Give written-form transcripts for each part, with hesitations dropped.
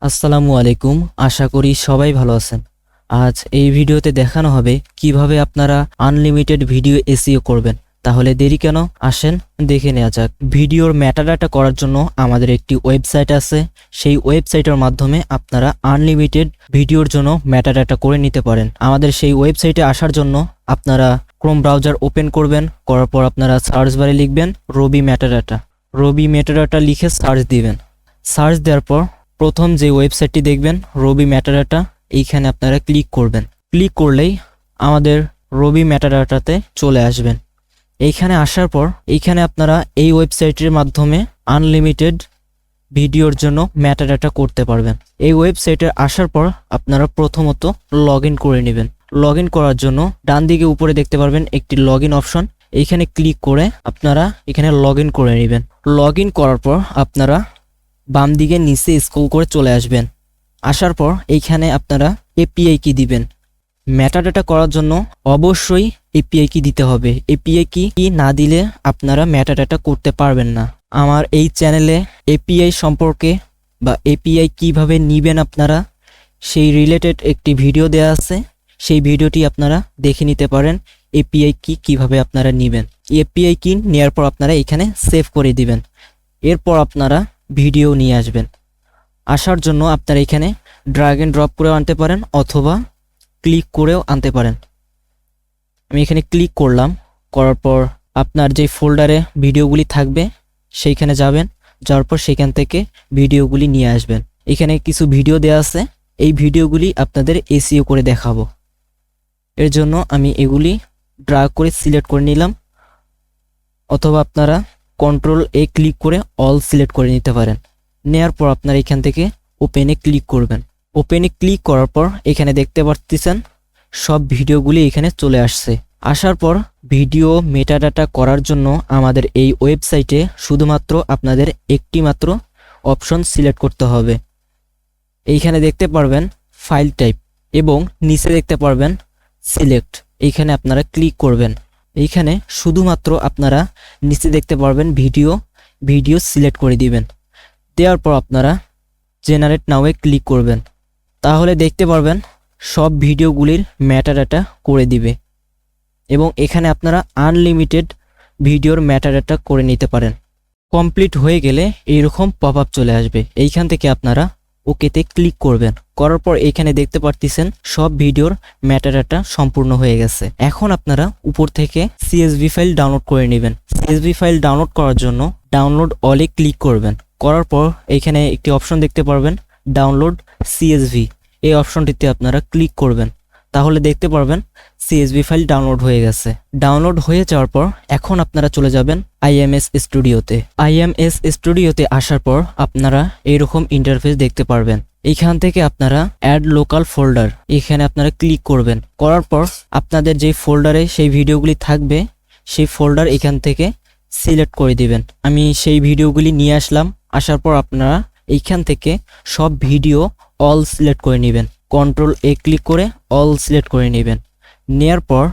আসসালামু আলাইকুম। আশা করি সবাই ভালো আছেন। আজ এই ভিডিওতে দেখানো হবে কিভাবে আপনারা আনলিমিটেড ভিডিও এসইও করবেন। তাহলে দেরি কেন, আসেন দেখে নেওয়া যাক। ভিডিওর মেটাডাটা করার জন্য আমাদের একটি ওয়েবসাইট আছে। সেই ওয়েবসাইটের মাধ্যমে আপনারা আনলিমিটেড ভিডিওর জন্য মেটাডাটা করে নিতে পারেন। আমাদের সেই ওয়েবসাইটে আসার জন্য আপনারা ক্রোম ব্রাউজার ওপেন করবেন। করার পর আপনারা সার্চ বারে লিখবেন রবি মেটাডাটা। রবি মেটাডাটা লিখে সার্চ দিবেন। সার্চ দেওয়ার পর প্রথম যে ওয়েবসাইটটি দেখবেন রবি মেটাডাটা, এইখানে আপনারা ক্লিক করবেন। ক্লিক করলেই আমাদের রবি মেটাডাটাতে চলে আসবেন। এইখানে আসার পর এইখানে আপনারা এই ওয়েবসাইটের মাধ্যমে আনলিমিটেড ভিডিওর জন্য মেটাডাটা করতে পারবেন। এই ওয়েবসাইটে আসার পর আপনারা প্রথমত লগ ইন করে নেবেন। লগ ইন করার জন্য ডান দিকে উপরে দেখতে পারবেন একটি লগ ইন অপশন। এইখানে ক্লিক করে আপনারা এখানে লগ ইন করে নেবেন। লগ ইন করার পর আপনারা বাম দিকে নিচে স্ক্রল করে চলে আসবেন। আসার পর এইখানে আপনারা এপিআই কি দিবেন। মেটাডাটা করার জন্য অবশ্যই এপিআই কি দিতে হবে। এপিআই কি না দিলে আপনারা মেটাডাটা করতে পারবেন না। আমার এই চ্যানেলে এপিআই সম্পর্কে বা এপিআই কিভাবে নিবেন আপনারা সেই রিলেটেড একটি ভিডিও দেওয়া আছে। সেই ভিডিওটি আপনারা দেখে নিতে পারেন এপিআই কি কিভাবে আপনারা নিবেন। এপিআই কি নেওয়ার পর আপনারা এখানে সেভ করে দিবেন। এরপর আপনারা ভিডিও নিয়ে আসবেন। আসার জন্য আপনারা এখানে ড্র্যাগ এন্ড ড্রপ করেও আনতে পারেন অথবা ক্লিক করেও আনতে পারেন। আমি এখানে ক্লিক করলাম। করার পর আপনার যে ফোল্ডারে ভিডিওগুলি থাকবে সেইখানে যাবেন। যাওয়ার পর সেখান থেকে ভিডিওগুলি নিয়ে আসবেন। এখানে কিছু ভিডিও দেওয়া আছে, এই ভিডিওগুলি আপনাদের এসইও করে দেখাবো। এর জন্য আমি এগুলি ড্র্যাগ করে সিলেক্ট করে নিলাম, অথবা আপনারা কন্ট্রোল এ ক্লিক করে অল সিলেক্ট করে নিতে পারেন। নেয়ার পর আপনারা এখান থেকে ওপেনে ক্লিক করবেন। ওপেনে ক্লিক করার পর এখানে দেখতে পাচ্ছেন সব ভিডিওগুলি এখানে চলে আসছে। আসার পর ভিডিও মেটাডাটা করার জন্য আমাদের এই ওয়েবসাইটে শুধুমাত্র আপনাদের একটি মাত্র অপশন সিলেক্ট করতে হবে। এইখানে দেখতে পারবেন ফাইল টাইপ এবং নিচে দেখতে পারবেন সিলেক্ট। এইখানে আপনারা ক্লিক করবেন। এইখানে শুধুমাত্র আপনারা নিচে দেখতে পারবেন ভিডিও সিলেক্ট করে দিবেন। দেওয়ার পর আপনারা জেনারেট নাওয়ে ক্লিক করবেন। তাহলে দেখতে পারবেন সব ভিডিওগুলির মেটাডাটা করে দিবে এবং এখানে আপনারা আনলিমিটেড ভিডিওর মেটাডাটা করে নিতে পারেন। কমপ্লিট হয়ে গেলে এইরকম পপ আপ চলে আসবে। এইখান থেকে আপনারা ওকেতে ক্লিক করবেন। করার পর এখানে দেখতে পারতেছেন সব ভিডিওর মেটাডাটা সম্পূর্ণ হয়ে গেছে। এখন আপনারা উপর থেকে সিএসভি ফাইল ডাউনলোড করে নেবেন। সিএসভি ফাইল ডাউনলোড করার জন্য ডাউনলোড অলে ক্লিক করবেন। করার পর এখানে একটি অপশন দেখতে পারবেন ডাউনলোড সিএসভি। এই অপশনটিতে আপনারা ক্লিক করবেন। তাহলে দেখতে পারবেন সিএসভি ফাইল ডাউনলোড হয়ে গেছে। ডাউনলোড হয়ে যাওয়ার পর এখন আপনারা চলে যাবেন আইএমএস স্টুডিওতে। আইএমএস স্টুডিওতে আসার পর আপনারা এইরকম ইন্টারফেস দেখতে পারবেন। এইখান থেকে আপনারা অ্যাড লোকাল ফোল্ডার, এখানে আপনারা ক্লিক করবেন। করার পর আপনাদের যে ফোল্ডারে সেই ভিডিওগুলি থাকবে সেই ফোল্ডার এখান থেকে সিলেক্ট করে দিবেন। আমি সেই ভিডিওগুলি নিয়ে আসলাম। আসার পর আপনারা এইখান থেকে সব ভিডিও অল সিলেক্ট করে নেবেন। কন্ট্রোল এ ক্লিক করে অল সিলেক্ট করে নেবেন। নেয়ার পর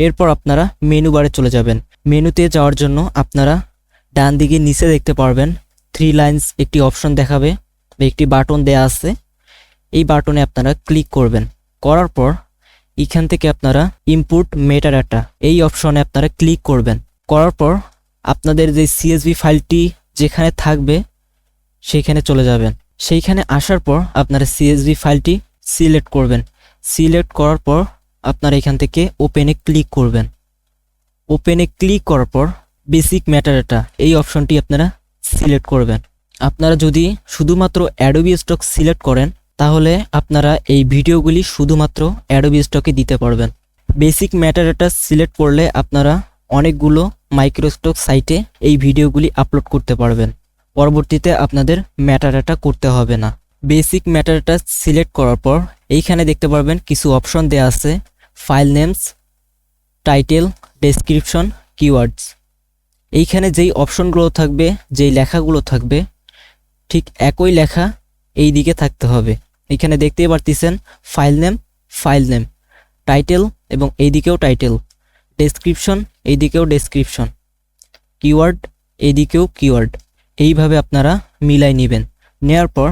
এরপর আপনারা মেনু বারে চলে যাবেন। মেনুতে যাওয়ার জন্য আপনারা ডান দিকে নিচে দেখতে পারবেন 3 লাইনস একটি অপশন দেখাবে বা একটি বাটন দেয়া আছে। এই বাটনে আপনারা ক্লিক করবেন। করার পর এখান থেকে আপনারা ইনপুট মেটাডাটা এই অপশনে আপনারা ক্লিক করবেন। করার পর আপনাদের যে সিএসভি ফাইলটি যেখানে থাকবে সেইখানে চলে যাবেন। সেইখানে আসার পর আপনারা সিএসভি ফাইলটি সিলেক্ট করবেন। সিলেক্ট করার পর আপনারা এখান থেকে ওপেনে ক্লিক করবেন। ওপেনে ক্লিক করার পর বেসিক মেটাডাটা এই অপশনটি আপনারা সিলেক্ট করবেন। আপনারা যদি শুধুমাত্র অ্যাডোবি স্টক সিলেক্ট করেন তাহলে আপনারা এই ভিডিওগুলি শুধুমাত্র অ্যাডোবি স্টকে দিতে পারবেন। বেসিক মেটাডাটা সিলেক্ট করলে আপনারা অনেকগুলো মাইক্রোস্টক সাইটে এই ভিডিওগুলি আপলোড করতে পারবেন। পরবর্তীতে আপনাদের মেটাডাটা করতে হবে না। বেসিক মেটাডাটা সিলেক্ট করার পর এইখানে দেখতে পারবেন কিছু অপশন দেওয়া আছে, file names, title, description, keywords. এইখানে যেই অপশনগুলো থাকবে, যেই লেখাগুলো থাকবে ঠিক একই লেখা এই দিকে থাকতে হবে। এখানে দেখতেই পারতেছেন ফাইল নেম, টাইটেল এবং এইদিকেও টাইটেল, ডেসক্রিপশন এইদিকেও ডেসক্রিপশন, কিওয়ার্ড এইদিকেও কিওয়ার্ড। এইভাবে আপনারা মিলাই নেবেন। নেয়ার পর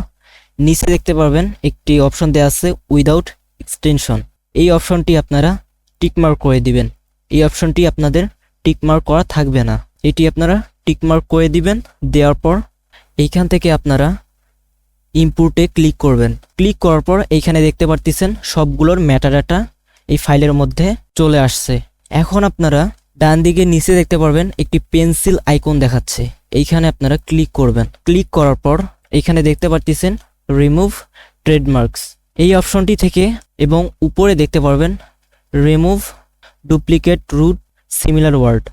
নিচে দেখতে পারবেন একটি অপশন দেওয়া আছে উইদাউট এক্সটেনশন। এই অপশনটি আপনারা টিকমার্ক করে দিবেন। এই অপশনটি আপনাদের টিকমার্ক করা থাকবে না, এটি আপনারা টিকমার্ক করে দিবেন। দেওয়ার পর এইখান থেকে আপনারা ইম্পোর্টে ক্লিক করবেন। ক্লিক করার পর এইখানে দেখতে পারতেছেন সবগুলোর মেটাডাটা এই ফাইলের মধ্যে চলে আসছে। এখন আপনারা ডান দিকে নিচে দেখতে পারবেন একটি পেন্সিল আইকন দেখাচ্ছে, এইখানে আপনারা ক্লিক করবেন। ক্লিক করার পর এইখানে দেখতে পারতেছেন রিমুভ ট্রেডমার্কস, এই অপশনটি থেকে এবং উপরে দেখতে পারবেন remove duplicate root similar word,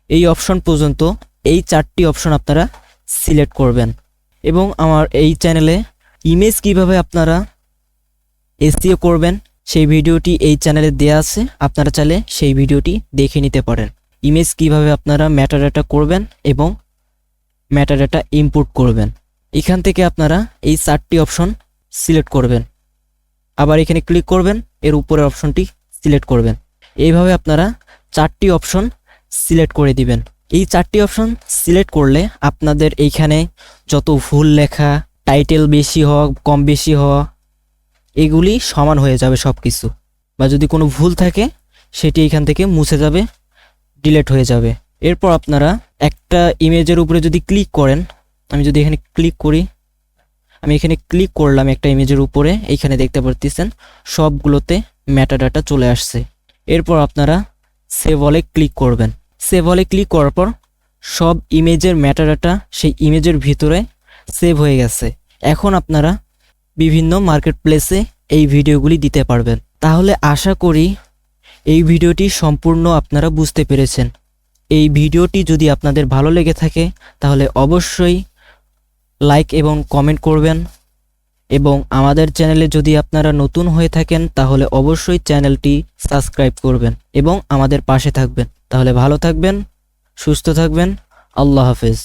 এই অপশন পর্যন্ত এই 4টি অপশন আপনারা সিলেক্ট করবেন। এবং আমার এই চ্যানেলে ইমেজ কিভাবে আপনারা এসইও করবেন সেই ভিডিওটি এই চ্যানেলে দেয়া আছে, আপনারা চাইলে সেই ভিডিওটি দেখে নিতে পারেন। ইমেজ কিভাবে আপনারা মেটাডাটা করবেন এবং মেটাডাটা ইম্পোর্ট করবেন। এখান থেকে আপনারা এই 4টি অপশন সিলেক্ট করবেন, আবার এখানে ক্লিক করবেন, এর উপরের অপশনটি সিলেক্ট করবেন। এইভাবে আপনারা 4টি অপশন সিলেক্ট করে দিবেন। এই 4টি অপশন সিলেক্ট করলে আপনাদের এইখানে যত ভুল লেখা, টাইটেল বেশি হওয়া কম বেশি হওয়া, এগুলি সমান হয়ে যাবে সব কিছু, বা যদি কোনো ভুল থাকে সেটি এখান থেকে মুছে যাবে, ডিলিট হয়ে যাবে। এরপর আপনারা একটা ইমেজের উপরে যদি ক্লিক করেন, আমি যদি এখানে ক্লিক করি, আমি এখানে ক্লিক করলাম একটা ইমেজের উপরে, এইখানে দেখতে পারতেছেন সবগুলোতে মেটাডাটা চলে আসছে। এরপর আপনারা সেভ অলে ক্লিক করবেন। সেভ অলে ক্লিক করার পর সব ইমেজের মেটাডাটা সেই ইমেজের ভিতরে সেভ হয়ে গেছে। এখন আপনারা বিভিন্ন মার্কেট প্লেসে এই ভিডিওগুলি দিতে পারবেন। তাহলে আশা করি এই ভিডিওটি সম্পূর্ণ আপনারা বুঝতে পেরেছেন। এই ভিডিওটি যদি আপনাদের ভালো লেগে থাকে তাহলে অবশ্যই লাইক এবং কমেন্ট করবেন, এবং আমাদের চ্যানেলে যদি আপনারা নতুন হয়ে থাকেন তাহলে অবশ্যই চ্যানেলটি সাবস্ক্রাইব করবেন এবং আমাদের পাশে থাকবেন। তাহলে ভালো থাকবেন, সুস্থ থাকবেন। আল্লাহ হাফেজ।